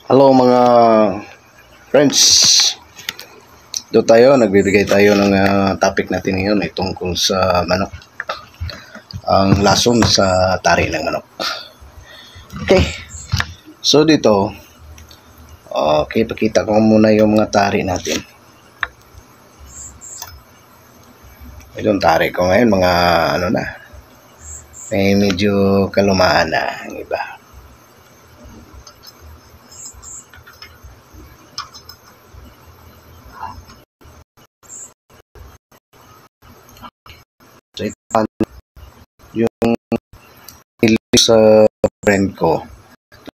Hello mga friends. Nagbibigay tayo ng topic natin ngayon ay tungkol sa manok. Ang lason sa tari ng manok. Okay. So dito, pakita ko muna yung mga tari natin. Itong tari ko ngayon mga may medyo kalumaan na ang iba. So ito yung sa friend ko,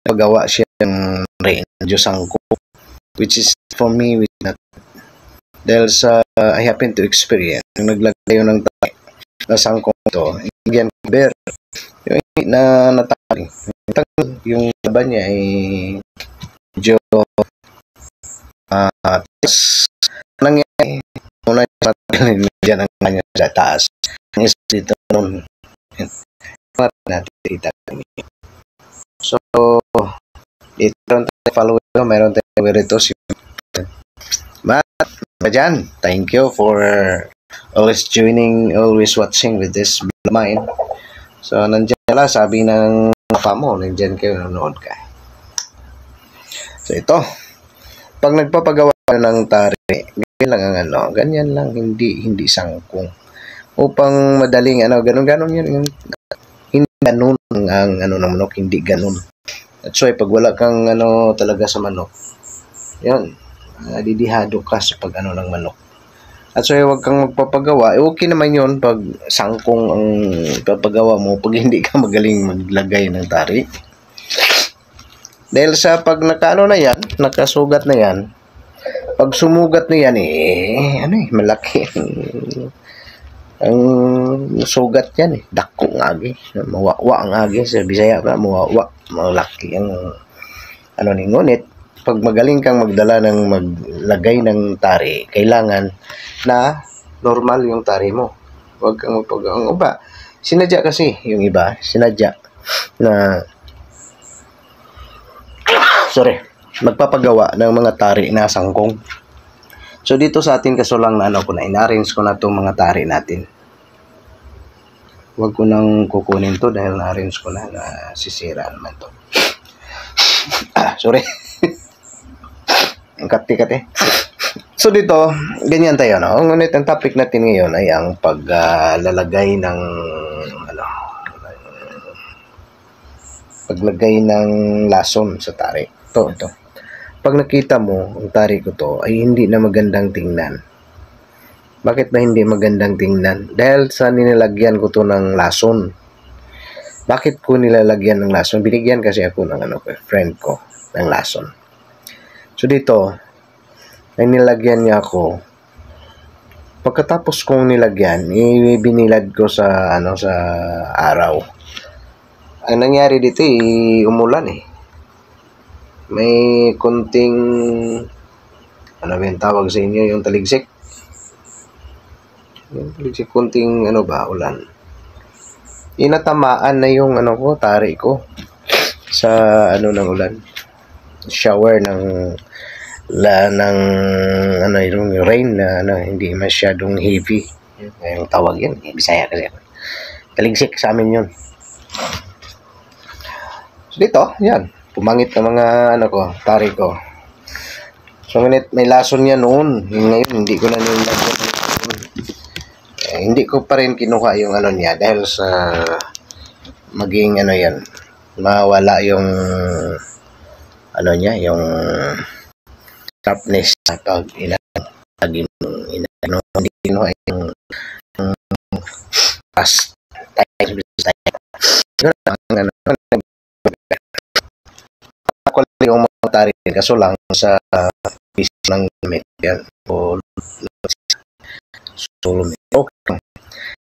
pagawa siya ng Diyos Angko, which is for me with not dahil sa I happen to experience yung naglagay yun ng tali na sangkong ito, yung bear yung na natali yung laban niya ay medyo nangyari muna sa tali dyan ang kanya sa taas dito nun para natin kita kami. So dito follow mayroon tayo rito si Matt dyan. Thank you for always joining, always watching with this mine. So nandiyan pala sabi ng mo, nandiyan kayo nanonood ka. So ito pag nagpapagawa ng tari ganyan lang hindi sangkong upang madaling ganun yun hindi ganun ang ng manok, hindi ganun. At so pag wala kang talaga sa manok yun, didihado ka sa pag ng manok. At so huwag kang magpapagawa, okay naman yun pag sangkong ang papagawa mo pag hindi ka magaling maglagay ng tari. Dahil sa pag na yan, nakasugat na yan, pag sumugat na yan malaki ang sugat yan dako ng agi, mawawa ang agi sa Bisaya pa, mawawa, malaki ang ngunit pag magaling kang magdala ng maglagay ng tari, kailangan na normal yung tari mo. Huwag kang magpagawa. Ang iba, sinadya kasi yung iba, na magpapagawa ng mga tari na sangkong. So dito sa atin kasulang na ina-arrange ko na itong mga tari natin. Huwag ko nang kukunin to dahil na-arrange ko na sisira naman to. Sorry. Ang kati-kati. So dito, ganyan tayo, Ngunit ang topic natin ngayon ay ang paglalagay ng paglagay ng lason sa tari. Ito. Pag nakita mo, ang tari ko to ay hindi na magandang tingnan. Bakit ba hindi magandang tingnan? Dahil sa nilalagyan ko to ng lason. Bakit ko nilalagyan ng lason? Binigyan kasi ako ng friend ko ng lason. So dito, ay nilagyan niya ako. Pagkatapos kong nilagyan, binilad ko sa sa araw. Ang nangyari dito umulan May konting yung tawag sa inyo, yung taligsik. Yung taligsik, konting ulan. Inatamaan na yung tari ko sa ng ulan. Shower ng yung rain na hindi masyadong heavy. Yung tawag yan, Bisaya kasi. Taligsik sa amin yun. So dito, yan. Pumangit na mga tari ko. So ngunit may lason niya noon. Ngayon hindi ko na nilagyan. Hindi ko pa rin kinuha yung niya dahil sa maging yan. Mawala yung niya, yung sharpness na pag hindi kinuha yung fast tayo. Yung mga tari kaso lang sa piece ng gamit yan o okay.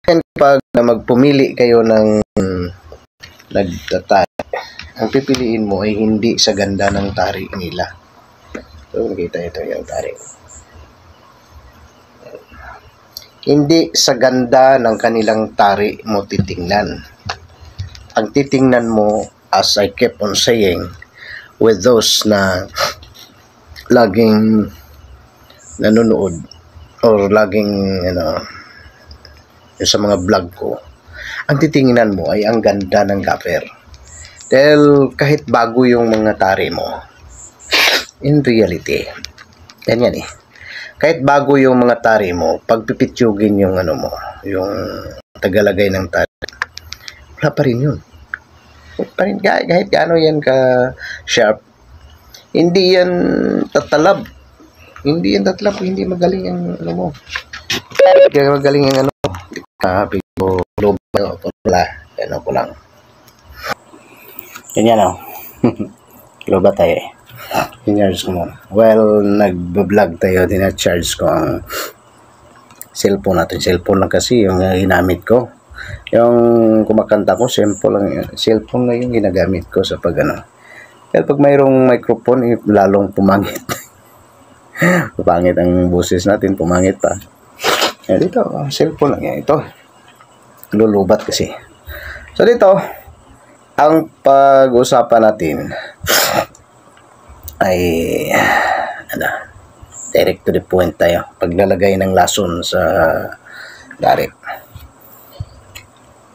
And pag magpumili kayo ng nagtatari, ang pipiliin mo ay hindi sa ganda ng tari nila. So nakita ito yung tari. Hindi sa ganda ng kanilang tari mo titingnan. Ang titingnan mo, as I kept on saying, with those na laging nanonood or laging yung sa mga vlog ko, ang titinginan mo ay ang ganda ng gaffer. Dahil kahit bago yung mga tari mo, in reality, ganyan kahit bago yung mga tari mo, pag pipitsugin yung yung tagalagay ng tari, wala pa rin yun. Wala pa rin, kahit gaano yan ka sharp, hindi yan tatalab. Hindi yan tatalab, hindi magaling ang mo. Hindi magaling ang pero global wala. Ko lang. Ganyan Global tayo in-charge ko muna. Well, nag-vlog tayo, din-charge ko ang cellphone natin. Cellphone lang kasi yung ginamit ko. Yung kumakanta ko, cellphone na yung ginagamit ko sa Kaya pag mayroong microphone, lalong pumangit. Pumangit ang boses natin, pumangit pa. Dito, cellphone lang yan. Ito, lulubat kasi. So dito, ang pag-usapan natin ay direct to the point tayo. Paglalagay ng lason sa garit.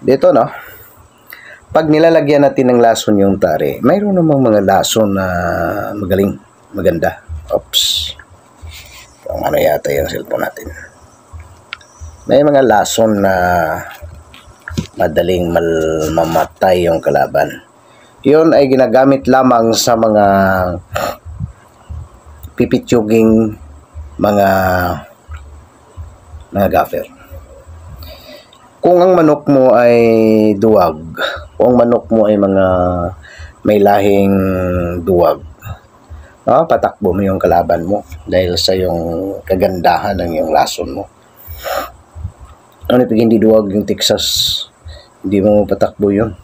Dito pag nilalagyan natin ng lason yung tari, mayroon namang mga lason na magaling, maganda. Oops. Kung yata yung cellphone natin. May mga lason na madaling mamatay yung kalaban. Yun ay ginagamit lamang sa mga pipitsuging mga gaffer. Kung ang manok mo ay duwag, kung ang manok mo ay mga may lahing duwag, patakbo mo yung kalaban mo dahil sa yung kagandahan ng yung lason mo. Pag hindi duwag yung Texas, hindi mo patakbo yun.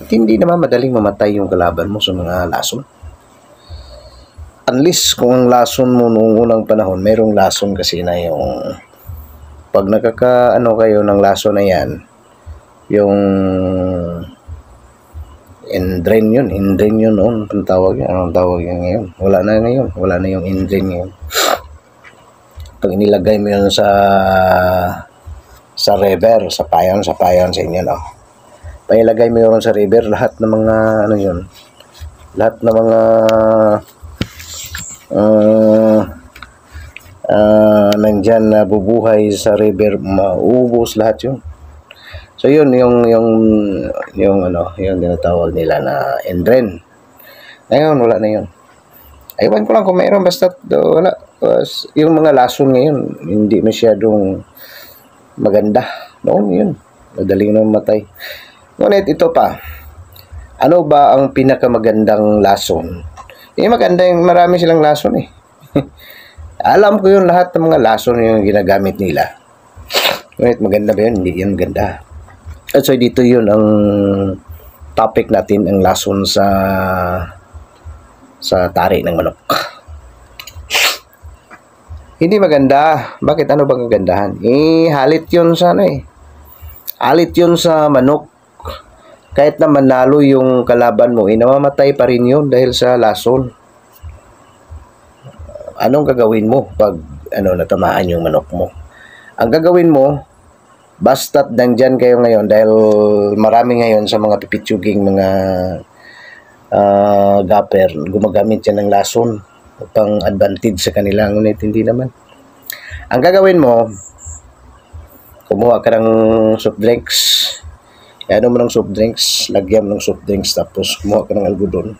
At hindi naman madaling mamatay yung kalaban mo sa mga lason. Unless kung ang lason mo noong unang panahon, mayroong lason kasi na yung pag kayo ng lason na yan, yung Indrain yun noon. Anong tawag yun ngayon? Wala na ngayon. Wala na yung Indrain ngayon. Pag inilagay mo yun sa river, sa payon sa inyo, pailagay mo yun sa river, lahat ng mga lahat ng mga nandyan na bubuhay sa river, maubos lahat yun. So yun yung tinatawag nila na Indrain. Ngayon wala na yun. Aywan ko lang kung mayroon, basta wala. Yung mga lason ngayon hindi masyadong maganda. Noon yun, madaling na matay. Ngunit ito pa, ano ba ang pinakamagandang lason? Maganda yung marami silang lason Alam ko yun, lahat ng mga lason yung ginagamit nila. Ngunit maganda ba yun? Hindi yun maganda. At so dito yun ang topic natin, ang lason sa tari ng manok. Hindi maganda. Bakit? Ano bang kagandahan? Halit yun sa halit yun sa manok. Kahit na manalo yung kalaban mo, namamatay pa rin yun dahil sa lason. Anong gagawin mo pag natamaan yung manok mo? Ang gagawin mo, basta't nandyan kayo ngayon, dahil marami ngayon sa mga pipitsuging mga gaffer, gumagamit yan ng lason pang advantage sa kanila. Ngunit hindi naman. Ang gagawin mo, kumuha ka ng soft drinks, mo ng soft drinks, lagyan mo ng soft drinks, tapos kumuha ka ng algodon,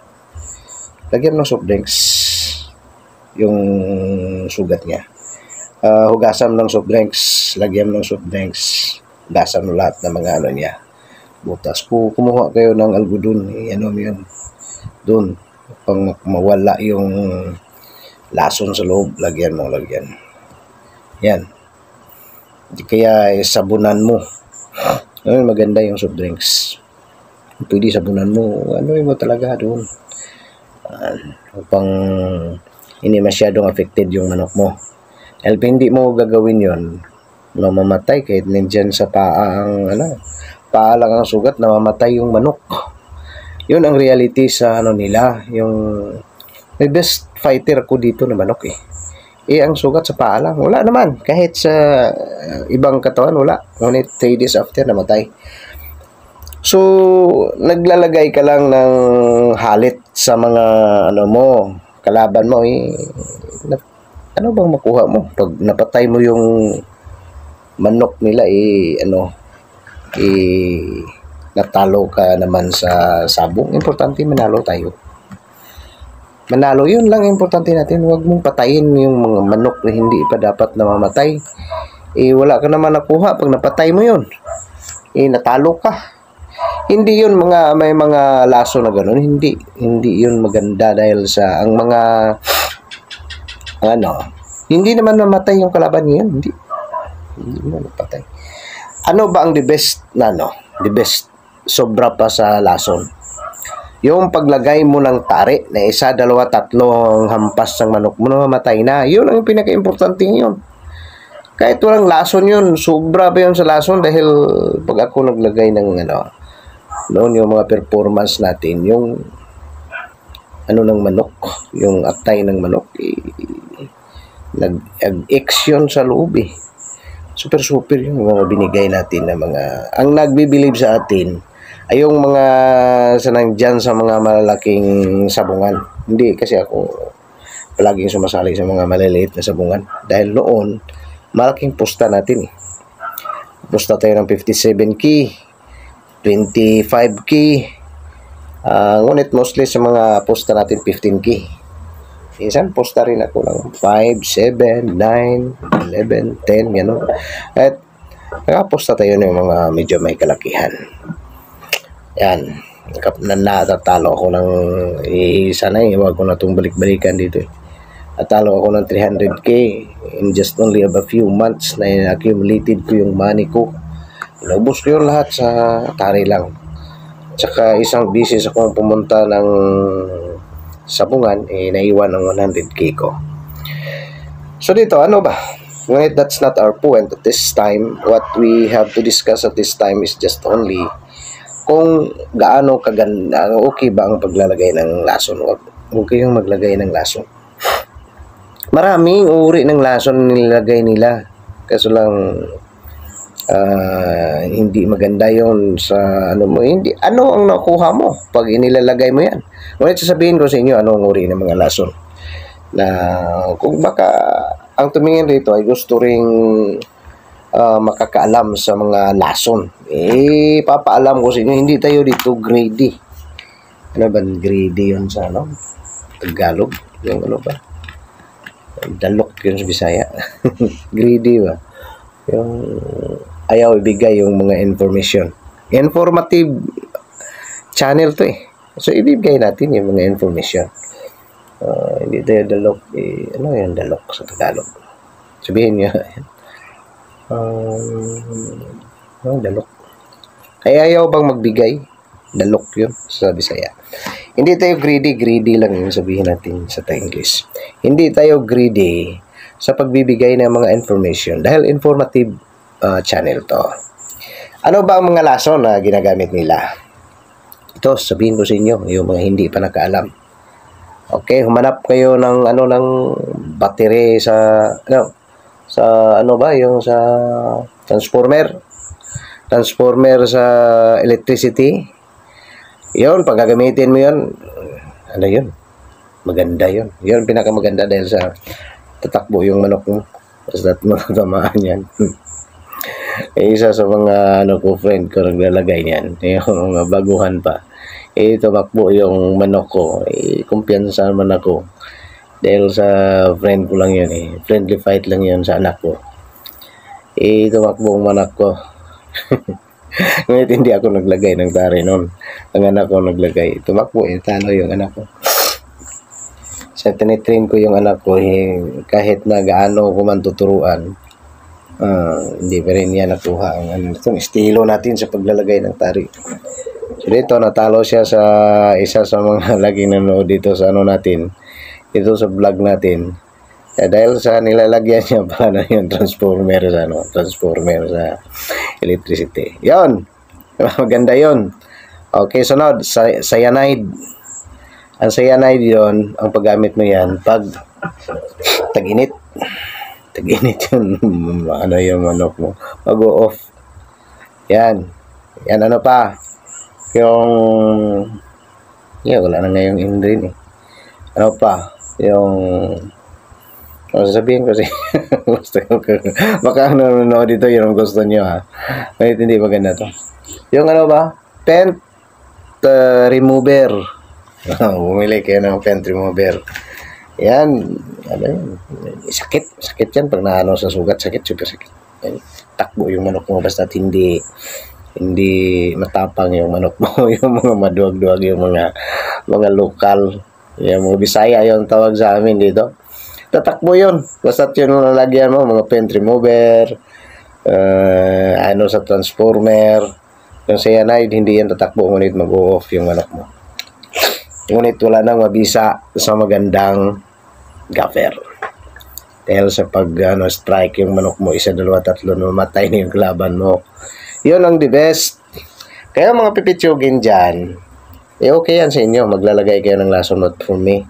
lagyan mo ng soft drinks yung sugat niya. Hugasan mo ng soft drinks, lagyan mo ng soft drinks, hugasan mo lahat ng mga niya, butas. Kumuha kayo ng algodon, mo yun doon, pang mawala yung lason sa loob, lagyan. Yan. Di kaya sabunan mo. Maganda yung soft drinks. Pwede sabunan mo. Mo talaga doon. Upang hindi masyadong affected yung manok mo. Dahil hindi mo gagawin yon, mamamatay kahit nandyan sa paa ang paa lang ang sugat, namamatay yung manok. Yun ang reality sa ano nila, yung may best fighter ko dito na manok eh. Ang sugat sa paa lang, wala naman. Kahit sa ibang katawan, wala. Ngunit 3 days after, namatay. So, naglalagay ka lang ng halit sa mga ano mo, kalaban mo ano bang makuha mo? Pag napatay mo yung manok nila natalo ka naman sa sabong. Importante manalo tayo. Manalo, yun lang importante natin. Huwag mong patayin yung mga manok na hindi pa dapat namamatay. Wala ka naman nakuha pag napatay mo yun. Natalo ka. Hindi yun may mga laso na gano'n. Hindi yun maganda dahil sa ang mga hindi naman namatay yung kalaban niya. Hindi naman napatay. Ano ba ang the best the best sobra pa sa lason? Yung paglagay mo ng tari na 1, 2, 3 hampas ng manok mo na mamatay na. Yun ang pinaka-importante yun. Kahit walang lason yun, sobra pa yun sa lason dahil pag ako naglagay ng noon yung mga performance natin, yung ng manok, yung atay ng manok, nag-action sa loob eh. Super yung mga binigay natin na mga, ang nagbibilib sa atin ay yung mga sanandyan sa mga malalaking sabungan. Hindi kasi ako palaging sumasali sa mga maliliit na sabungan. Dahil noon, malaking pusta natin eh. Pusta tayo ng 57 key, 25 key, ngunit mostly sa mga pusta natin 15 key. Isang pusta rin ako ng 5, 7, 9, 11, 10, gano'n. At nakapusta tayo ng mga medyo may kalakihan. Yan. Natatalo ako ng sana huwag ko na itong balik-balikan dito eh. Natalo ako ng 300k in just only a few months na accumulated ko yung money ko. Inubos ko yung lahat sa tari lang. Tsaka isang business akong pumunta ng sabungan, naiwan ng 100k ko. So dito, ano ba? Ngunit that's not our point at this time. What we have to discuss at this time is just only kung gaano kaganda, okay ba ang paglalagay ng lason. Huwag kayong maglagay ng lason. Maraming uri ng lason nilagay nila. Kaso lang, hindi maganda yon sa hindi, ano ang nakuha mo pag inilalagay mo yan. Ngunit sasabihin ko sa inyo anong uri ng mga lason. Na kung baka ang tumingin rito ay gusto ring makakaalam sa mga lason, papaalam ko sa inyo, hindi tayo dito greedy. Ano ba greedy yun sa Tagalog? Yung ba? Dalok yun sa Bisaya. Greedy ba? Yung ayaw ibigay yung mga information. Informative channel to eh. So, ibigay natin yung mga information. Hindi tayo dalok. Ano yung dalok sa Tagalog? Sabihin niya. Dalok. Ay ayaw bang magbigay? Dalok yun sa Bisaya. Hindi tayo greedy. Greedy lang yung sabihin natin sa English. Hindi tayo greedy sa pagbibigay ng mga information dahil informative channel to. Ano ba ang mga lason na ginagamit nila? Ito, sabihin ko sa inyo, yung mga hindi pa nakaalam. Okay, humanap kayo ng ng battery sa yung sa transformer sa electricity. Yun, pag gagamitin mo yun, yun? Maganda yun. Yun, pinakamaganda dahil sa tatakbo yung manok mo. Basta tamaan yan. Isa sa mga ko, friend ko, naglalagay niyan. Yung mga baguhan pa. Tumakbo yung manok ko. Kumpiyansa man ako. Dahil sa friend ko lang yun eh. Friendly fight lang yun sa anak ko. Tumakbo ang manok ko. Ngunit hindi ako naglagay ng tari noon. Ang anak ko naglagay. Tumakbo, talo yung anak ko. Sa tinitrain ko yung anak ko, kahit na gaano ko man tuturuan, hindi pa rin niya nakuha ang itong estilo natin sa paglalagay ng tari. So dito, natalo siya sa isa sa mga laging nanood dito sa natin, dito sa vlog natin. Dahil sa nilalagyan niya para yung transformer sa electricity. Yon, maganda yon. Okay, sunod, cyanide. Ang cyanide yon, ang paggamit mo yan, pag tag-init. Tag-init yun, ano yung manok mo, mag-o-off. Yan. Yan, ano pa? Wala na ngayong in-green eh. Ano pa? Sasabihin ko baka nanonood dito yung gusto nyo ha. Kahit hindi maganda to. Yung ano ba? Paint remover. Bumili kayo ng paint remover. Yan. Ano yun? Sakit yan pag naano sa sugat. Super sakit. Yan. Takbo yung manok mo basta hindi matapang yung manok mo. Yung mga maduwag-duwag, yung mga lokal. Yung mga Bisaya yung tawag sa amin dito. Tatakbo yun. Basta yun ang lalagyan mo, mga paint remover, sa transformer. Yung cyanide, hindi yan tatakbo, ngunit mag-off yung manok mo. Ngunit wala nang mabisa sa magandang gaffer. Dahil sa strike yung manok mo, 1, 2, 3, mamatay na yung kalaban mo. Yun ang the best. Kaya mga pipitsugin dyan, okay yan sa inyo. Maglalagay kayo ng lason, not for me.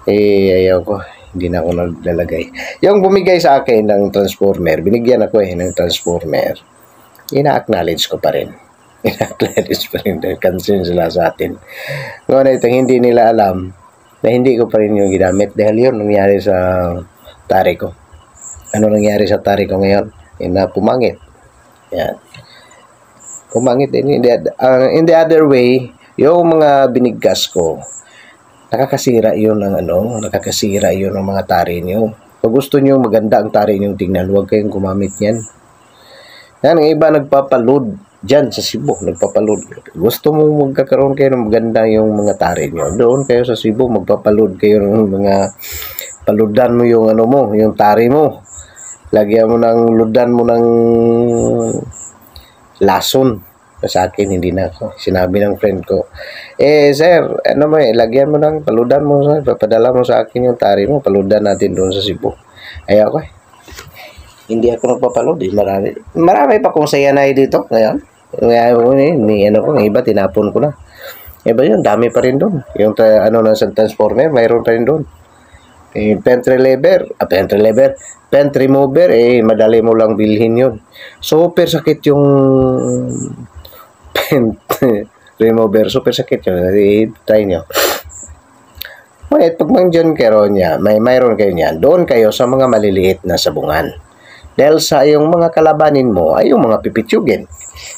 Ayaw ko. Hindi na ako naglalagay. Yung bumigay sa akin ng transformer, binigyan ako ng transformer. Ina-acknowledge ko pa rin. Ina-acknowledge pa rin. Concern sila sa atin. Ngunit hindi nila alam na hindi ko pa rin yung ginamit. Dahil yun nangyari sa tari ko. Ano nangyari sa tari ko ngayon? Pumangit. Yan. Pumangit din. In the other way, yung mga binigkas ko, nakakasira yun ng mga tari nyo. Kung gusto nyo maganda ang tari nyo tingnan, huwag kayong gumamit yan. Yan, ang iba nagpapaload dyan sa Cebu, nagpapaload. Gusto mo magkakaroon kayo ng maganda yung mga tari nyo, doon kayo sa Cebu, magpapaload kayo ng mga paludan mo yung yung tari mo. Lagyan mo ludan mo ng lason. Sa akin, hindi na ako. Sinabi ng friend ko, sir, lagyan mo paludan mo, sir. Papadala mo sa akin yung tari mo, paludan natin doon sa Cebu. Ayaw ko Hindi ako nagpapaload Marami pa kung cyanide dito ngayon. Yung iba, tinapon ko na. Iba yun, dami pa rin doon. Yung sa transformer, mayroon pa rin doon. Paint remover, madali mo lang bilhin yun. Super sakit yung paint remover. Super sakit yun. Try nyo. Pag mangdiyan kayo niya, mayroon kayo niyan, doon kayo sa mga maliliit na sabungan. Dahil sa yung mga kalabanin mo ay yung mga pipitsugin.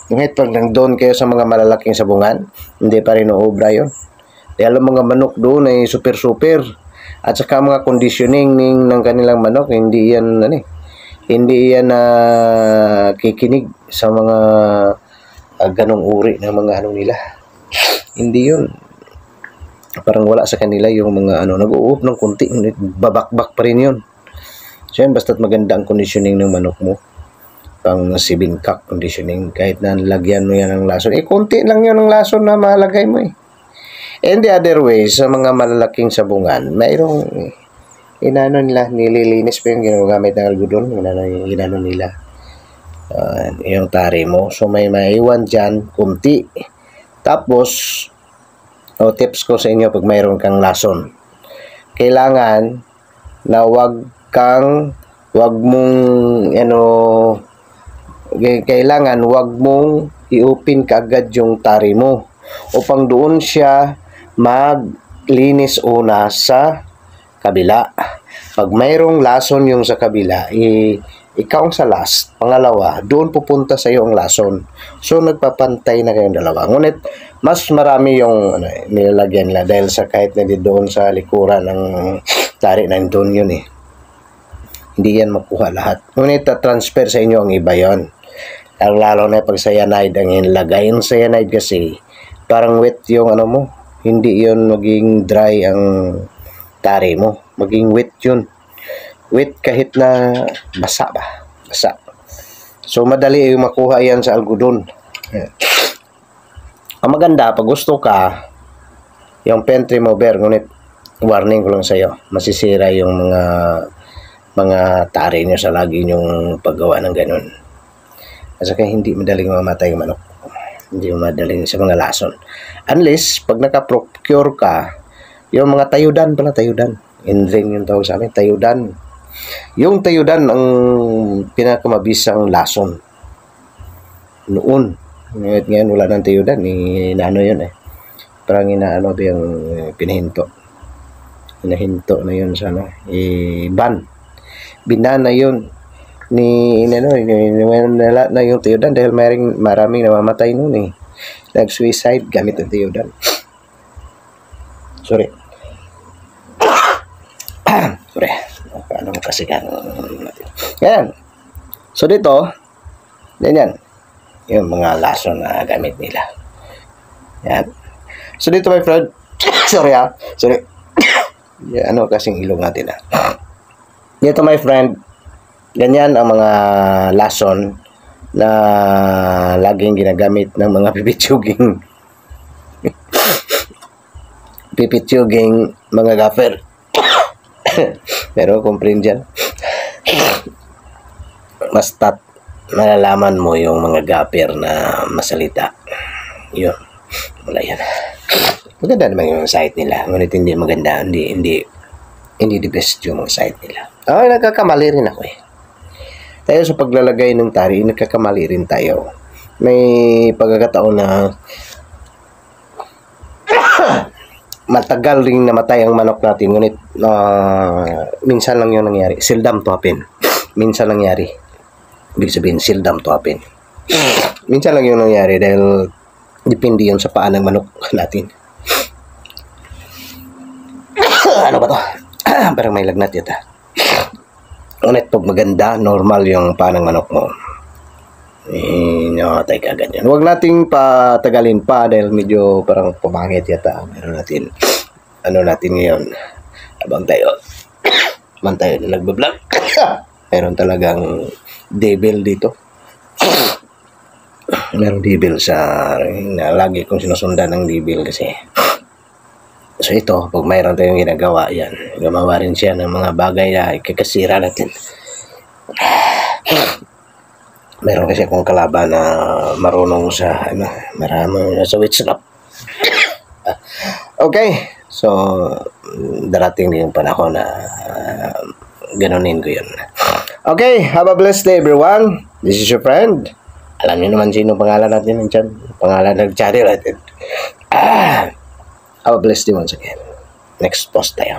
Ngunit pag doon kayo sa mga malalaking sabungan, hindi pa rin uubra yun. Dahil ang mga manok doon ay super. At saka mga conditioning ng kanilang manok, hindi yan kikinig sa mga ganong uri ng mga nila. Hindi yun. Parang wala sa kanila yung mga nag-uup ng kunti, babakbak pa rin yun. So yan, basta't maganda ang conditioning ng manok mo. Pang 7-cock conditioning, kahit na lagyan mo yan ng lason. Kunti lang yun ng lason na malagay mo And the other way, sa mga malalaking sabungan, mayroong nililinis pa yung ginagamit ng algodon, ginano nila yung tari mo. So may maiwan dyan, kunti. Tapos, tips ko sa inyo pag mayroon kang lason, kailangan na kailangan wag mong i-open kaagad yung tari mo upang doon siya maglinis una sa kabila. Pag mayroong lason yung sa kabila, ikaw ang sa last, pangalawa, doon pupunta sa iyo ang lason. So nagpapantay na kayong dalawa. Ngunit mas marami yung nilalagyan nila dahil sa kahit na doon sa likuran ng tari na doon yun Hindi yan makuha lahat. Ngunit transfer sa inyo ang iba yon. Lalo na pag cyanide ang inilagay. Yung cyanide kasi parang wet yung mo. Hindi yun maging dry ang tari mo. Maging wet yun. Wet kahit na basa ba? Basa. So madali yung makuha yan sa algodon. Ang maganda, pag gusto ka, yung paint remover, ngunit warning ko lang sa'yo, masisira yung mga tari nyo sa lagi nyong paggawa ng ganun. At saka hindi madaling mamatay yung manok. Hindi mo madaling sa mga lason. Unless, pag naka-procure ka, yung mga tayudan pala, tayudan. Indring yung tawag sa amin, tayudan. Yung tayudan ang pinakamabisang lason. Noon. Ngayon wala ng tayudan. Inaano yun eh. Parang inaano ba yung pinahinto. Pinahinto na yun sana. Ban. Binana yun. Wala na yung tayudan dahil maraming namamatay noon eh. Nag-suicide gamit ang tayudan. Sorry. Sorry. Paano mo kasi yan. So dito, yan. Yung mga lason na gamit nila. Yan. So dito my friend, sorry. Ano kasing ilong natin Dito my friend, ganyan ang mga lason na laging ginagamit ng mga pipitsuging mga gaffer. Pero complain dyan, basta't malalaman mo yung mga gaffer na masalita. Yun. Wala yan. Maganda naman yung site nila. Ngunit hindi maganda. Hindi the best yung mga site nila. Nagkakamali rin ako Tayo sa paglalagay ng tari, nagkakamali rin tayo. May pagkakataon na matagal ring namatay ang manok natin. Ngunit minsan lang yung nangyari. Seldom to happen. Minsan nangyari. Ibig sabihin, seldom to happen. Minsan lang yung nangyari dahil depende yun sa paan ng manok natin. Ano ba to? Parang may lagnat yata. Ngunit pag maganda, normal yung paan ng manok mo. Namatay ka ganyan. Huwag nating patagalin pa dahil medyo parang pumangit yata. Meron natin, natin ngayon. Habang tayo nagbablog. Meron talagang devil dito. Meron devil na lagi kong sinusundan ng devil kasi. So ito, pag mayroon tayong ginagawa, yan. Gumawa rin siya ng mga bagay na ikakasira natin. Meron kasi akong kalaban na marunong sa witchcraft. Okay, so darating din yung panahon na ganunin ko yun. Okay, have a blessed day everyone. This is your friend. Alam niyo naman sino pangalan natin dyan. Pangalan ng channel natin. Have a blessed day once again. Next post tayo.